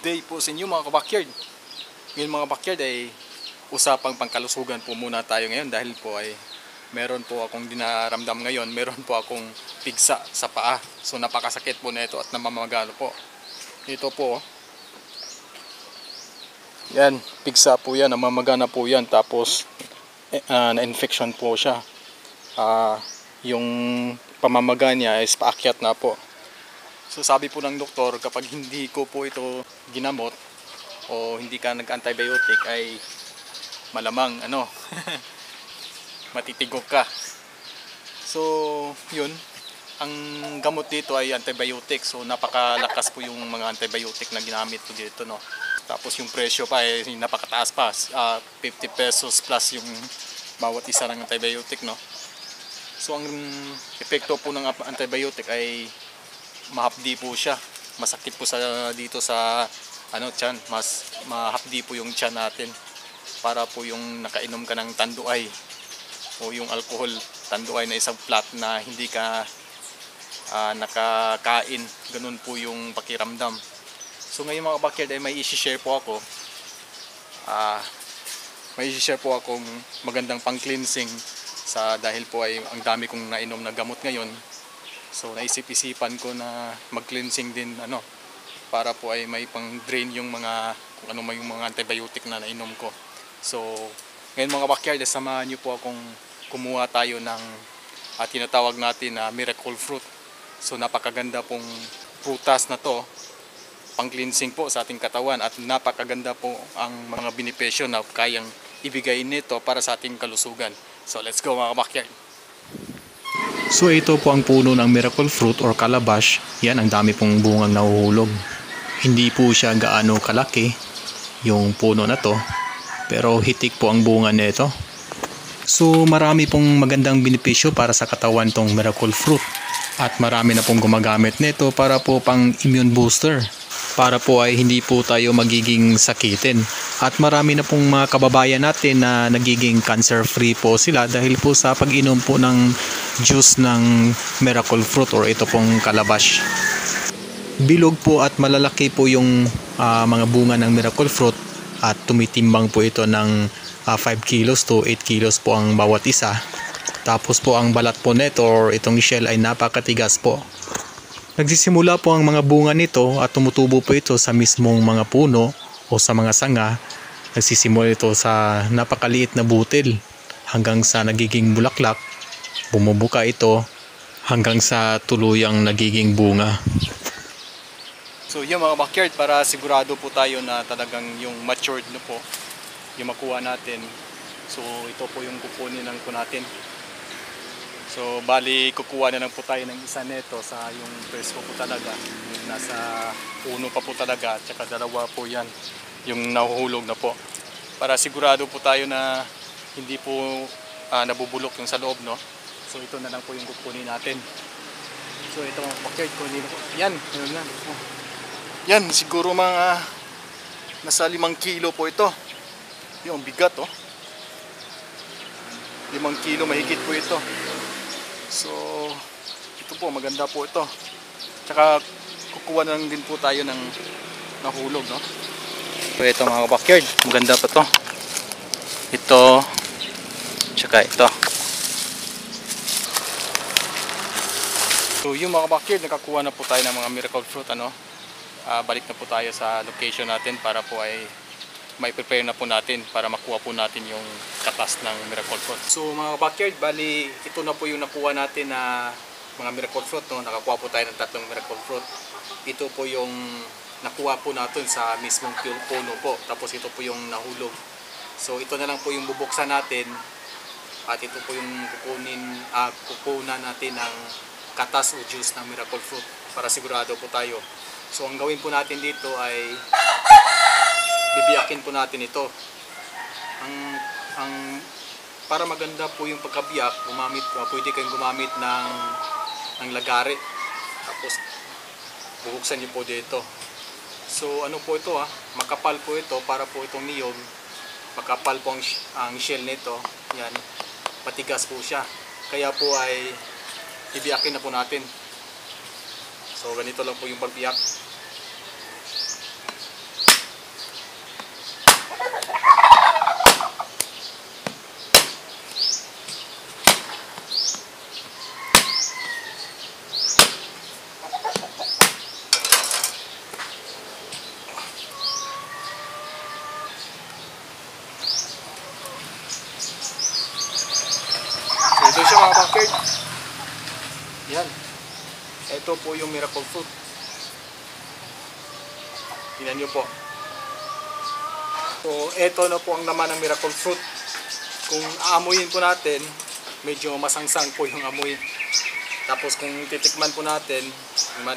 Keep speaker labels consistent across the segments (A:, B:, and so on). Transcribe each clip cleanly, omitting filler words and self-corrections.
A: day po sa inyo mga kabakyard. Ngayon mga kabakyard ay usapang pangkalusugan po muna tayo ngayon dahil po ay meron po akong dinaramdam ngayon. Meron po akong pigsa sa paa. So napakasakit po na ito at namamagano po. Ito po. Yan, pigsa po yan, namamagana po yan. Tapos na-infection po siya. Yung pamamaga niya is paakyat na po. So sabi po ng doktor, kapag hindi ko po ito ginamot o hindi ka nag-antibiotic ay malamang matitigok ka. So yun, ang gamot dito ay antibiotic. So napakalakas po yung mga antibiotic na ginamit ko dito, no. Tapos yung presyo pa ay napakataas pa, 50 pesos plus yung bawat isa ng antibiotic, no. So ang epekto po ng antibiotic ay mahapdi po siya. Masakit po dito sa tiyan. Mas mahapdi po yung tiyan natin. Para po yung nakainom ka ng tanduay o yung alcohol tanduay na isang flat na hindi ka nakakain. Ganun po yung pakiramdam. So ngayon mga kabakyard ay may i-share po ako. May i-share po akong magandang pang-cleansing dahil po ay ang dami kong nainom na gamot ngayon. So naisip-isipan ko na mag-cleansing din para po ay may pang-drain yung kung ano may yung mga antibiotic na nainom ko. So ngayon mga kabakyard, samahan niyo po akong kumuha tayo ng tinatawag natin na miracle fruit. So napakaganda pong prutas na to, pang-cleansing po sa ating katawan at napakaganda po ang mga benepisyo na kayang ibigay nito para sa ating kalusugan. So let's go mga kabakyard. So ito po ang puno ng miracle fruit or calabash. Yan, ang dami pong bungang nahuhulog. Hindi po siya gaano kalaki yung puno na to, pero hitik po ang bunga nito. So marami pong magandang benepisyo para sa katawan tong miracle fruit. At marami na pong gumagamit nito para po pang immune booster. Para po ay hindi po tayo magiging sakitin. At marami na pong mga kababayan natin na nagiging cancer free po sila dahil po sa pag-inom po ng juice ng miracle fruit or ito pong calabash. Bilog po at malalaki po yung mga bunga ng miracle fruit at tumitimbang po ito ng 5 kilos to 8 kilos po ang bawat isa. Tapos po ang balat po nito or itong shell ay napakatigas po. Nagsisimula po ang mga bunga nito at tumutubo po ito sa mismong mga puno o sa mga sanga. Nagsisimula ito sa napakaliit na butil hanggang sa nagiging bulaklak. Bumubuka ito hanggang sa tuluyang nagiging bunga. So yung mga backyard, para sigurado po tayo na talagang yung matured na po yung makuha natin. So ito po yung kukunin lang po natin. So bali kukuha na lang po tayo ng isa nito sa yung presko po talaga, yung nasa puno pa po talaga, at saka dalawa po yan yung nahuhulog na po, para sigurado po tayo na hindi po nabubulok yung sa loob, no. So ito na lang po yung kukunin natin. So ito mga backyard, kunin ko yan, yan siguro mga nasa 5 kilo po ito. Yung bigat, 5 kilo mahigit po ito. So ito po, maganda po ito. Tsaka kukuha na lang din po tayo ng nahulog, no. So ito mga backyard, maganda pa to. Ito, tsaka ito. So yung mga backyard, nakakuha na po tayo ng mga miracle fruit, balik na po tayo sa location natin para po ay may prepare na po natin para makuha po natin yung katas ng miracle fruit. So mga backyard, bali ito na po yung nakuha natin na mga miracle fruit, no? Nakakuha po tayo ng 3 miracle fruit. Ito po yung nakuha po natin sa mismong puno po. Tapos ito po yung nahulog. So ito na lang po yung bubuksan natin. At ito po yung kukunan natin ng katas o juice ng miracle fruit para sigurado po tayo. So ang gawin po natin dito ay bibiyakin po natin ito. Para maganda po yung pagkabiyak, pwede kayong gumamit ng lagari. Tapos bubuksan niyo po dito. So ano po ito, makapal po ito, para po itong niyog, makapal po ang shell nito. Yan, matigas po siya. Kaya po ay ibiyakin na po natin. So ganito lang po yung pagbiyak. Ito po yung miracle fruit. Tingnan nyo po. So, ito na po ang laman ng miracle fruit. Kung aamuyin po natin, medyo masangsang po yung amoy. Tapos kung titikman po natin, ha.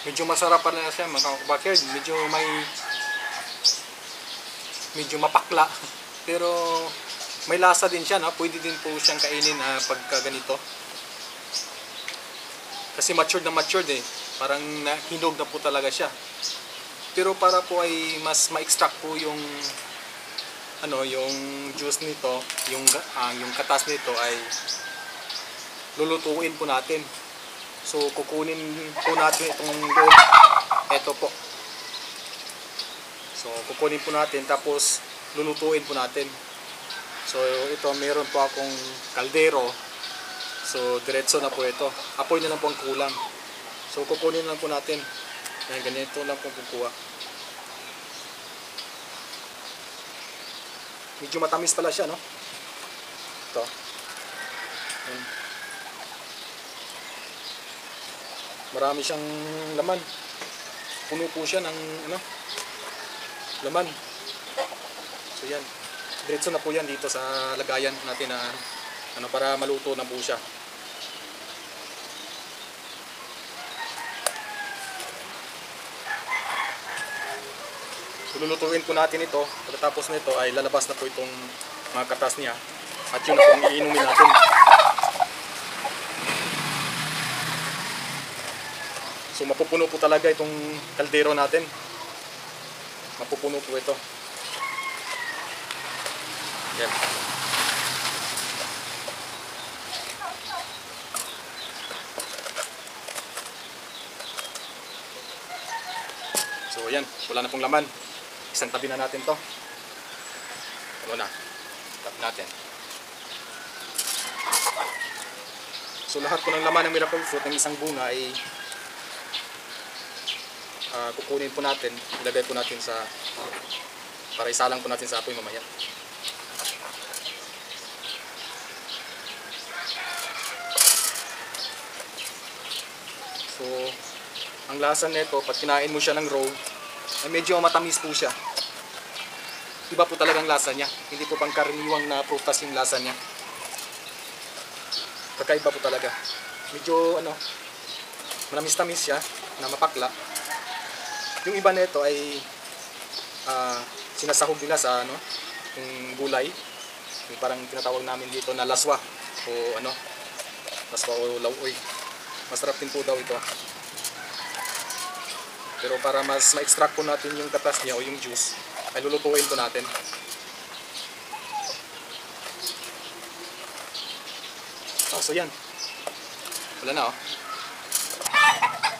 A: Medyo masarap pa na siya mga kabakerd. Medyo mapakla. Pero may lasa din siya, no? Pwede din po siyang kainin pagka ganito. Kasi matured na matured eh. Parang hinog na po talaga siya. Pero para po ay mas ma-extract po yung yung juice nito, yung katas nito ay lulutuin po natin. So kukunin po natin itong doon. Ito po. So kukunin po natin tapos lulutuin po natin. So ito meron po akong kaldero. So diretso na po ito. Apoy na lang po ang kulang. So kukunin lang po natin. Yan, ganito lang po kukuha. Medyo matamis pala siya, no? Ito. Yan. Marami siyang laman. Puno po siya ng laman. So yan. Diretso na po yan dito sa lagayan natin na para maluto na po siya. Lulutuin po natin ito. Pagkatapos nito ay lalabas na po itong mga katas niya. At yun na po ang iinumin natin. So mapupuno po talaga itong kaldero natin. Mapupuno po ito. Yan. So yan, wala na pong laman. Isang tabi na natin to. Ano na? Tabi natin. So lahat po ng laman ng miracle fruit ng isang bunga ay kukunin po natin. Ilagay po natin sa para isalang po natin sa apoy mamaya. So ang lasa nito pag kinain mo siya ng raw ay medyo matamis po siya. Iba po talagang lasa niya. Hindi po pangkaraniwang na prutas yung lasa niya. Kakaiba po talaga. Medyo manamis-tamis siya na mapakla. Yung iba nito ay sinasahog nila sa yung gulay. Yung parang tinatawag namin dito na laswa o laswa o lauoy. Masarap din po daw ito. Pero para mas ma-extract po natin yung katas niya o yung juice, ay lulutuin po natin. So yan. Wala na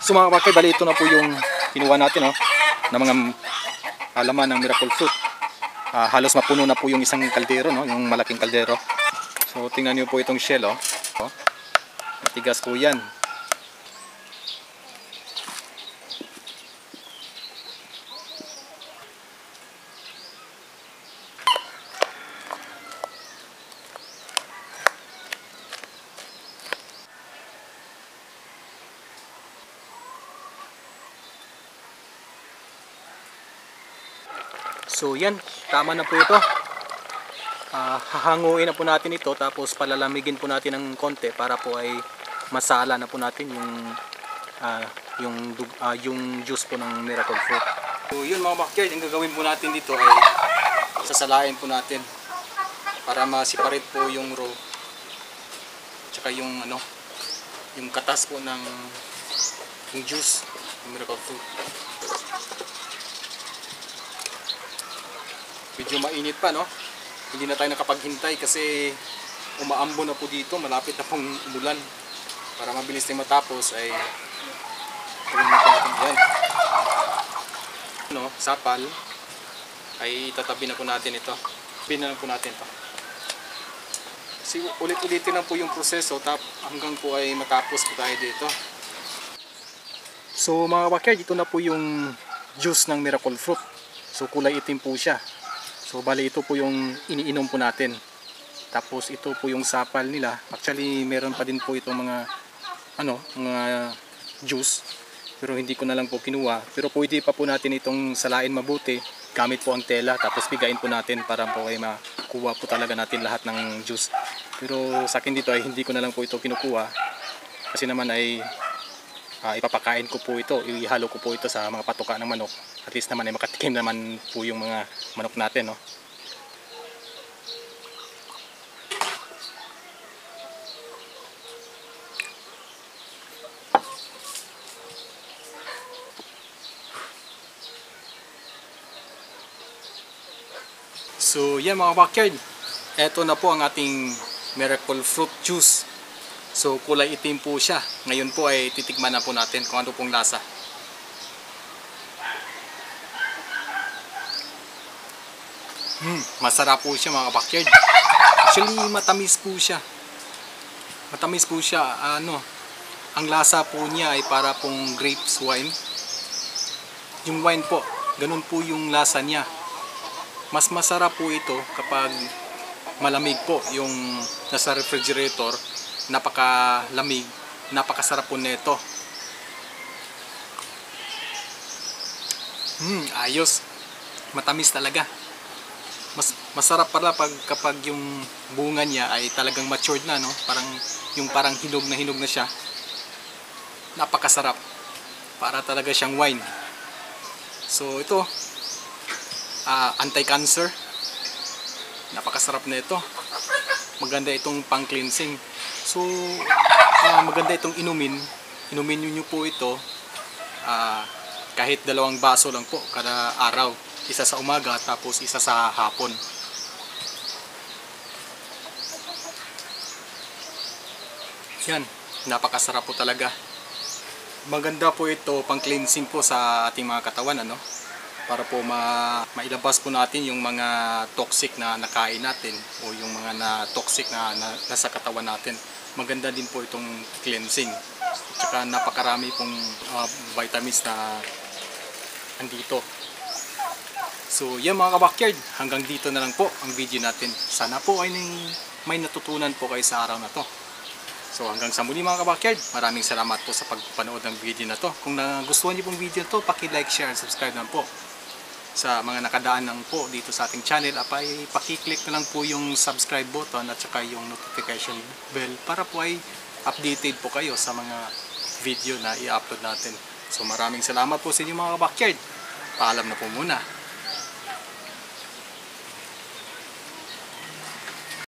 A: So mga kapatid, bali ito na po yung kinuha natin na mga laman ng miracle fruit. Halos mapuno na po yung isang kaldero, yung malaking kaldero. So tingnan niyo po itong shell, matigas po yan. So yan, tama na po ito. Hahanguin na po natin ito tapos palalamigin po natin ng konti para po ay masala na po natin yung juice po ng miracle fruit. So yun mga backyard, ang gagawin po natin dito ay sasalain po natin para ma-separate po yung raw tsaka yung yung katas po ng yung juice ng miracle fruit. Medyo mainit pa, hindi na tayo nakapaghintay kasi umaambo na po dito, malapit na pong umulan. Para mabilis na matapos ay gawin natin yan. Sapal ay tatabi na po natin ito. Tabi po natin ito. Kasi ulit-ulitin lang po yung proseso hanggang po ay matapos po tayo dito. So mga backyard, ito na po yung juice ng miracle fruit. So kulay itim po siya. So bali ito po yung iniinom po natin. Tapos ito po yung sapal nila. Actually meron pa din po itong mga juice, pero hindi ko na lang po kinuha. Pero pwede pa po natin itong salain mabuti gamit po ang tela, tapos bigain po natin para po ay makuha po talaga natin lahat ng juice. Pero sa akin dito ay hindi ko na lang po ito kinukuha kasi naman ay ipapakain ko po ito, ihalo ko po ito sa mga patuka ng manok. At least naman ay makatikim naman po yung mga manok natin, no? So yan mga backyard, eto na po ang ating miracle fruit juice. So kulay itim po siya. Ngayon po ay titikman na po natin kung ano pong lasa. Masarap po siya mga backyard. Actually matamis po siya. Matamis po siya. Ang lasa po niya ay para pong grapes wine. Yung wine po, ganun po yung lasa niya. Mas masarap po ito kapag malamig po yung nasa refrigerator. Napakalamig, napakasarap po nito. Ayos. Matamis talaga. Masarap pala kapag yung bunga niya ay talagang matured na, no? Parang hinog na siya. Napakasarap. Para talaga siyang wine. So ito, anti-cancer. Napakasarap na ito. Maganda itong pang-cleansing. So maganda itong inumin. Inumin niyo po ito kahit 2 baso lang po kada araw. Isa sa umaga tapos isa sa hapon. Yan, napakasarap po talaga. Maganda po ito pang-cleansing po sa ating mga katawan, para po mailabas po natin yung mga toxic na nakain natin o yung mga toxic na nasa katawan natin. Maganda din po itong cleansing. Tsaka napakarami pong vitamins na andito. So yan mga kabakyard, hanggang dito na lang po ang video natin. Sana po ay may natutunan po kayo sa araw na to. So hanggang sa muli mga kabakyard, maraming salamat po sa pagpanood ng video na to. Kung nagustuhan niyo pong video na to, paki-like, share, and subscribe na po. Sa mga nakadaan lang po dito sa ating channel, paki-click na lang po yung subscribe button at saka yung notification bell para po ay updated po kayo sa mga video na i-upload natin. So maraming salamat po sa inyo mga kabakyard. Paalam na po muna.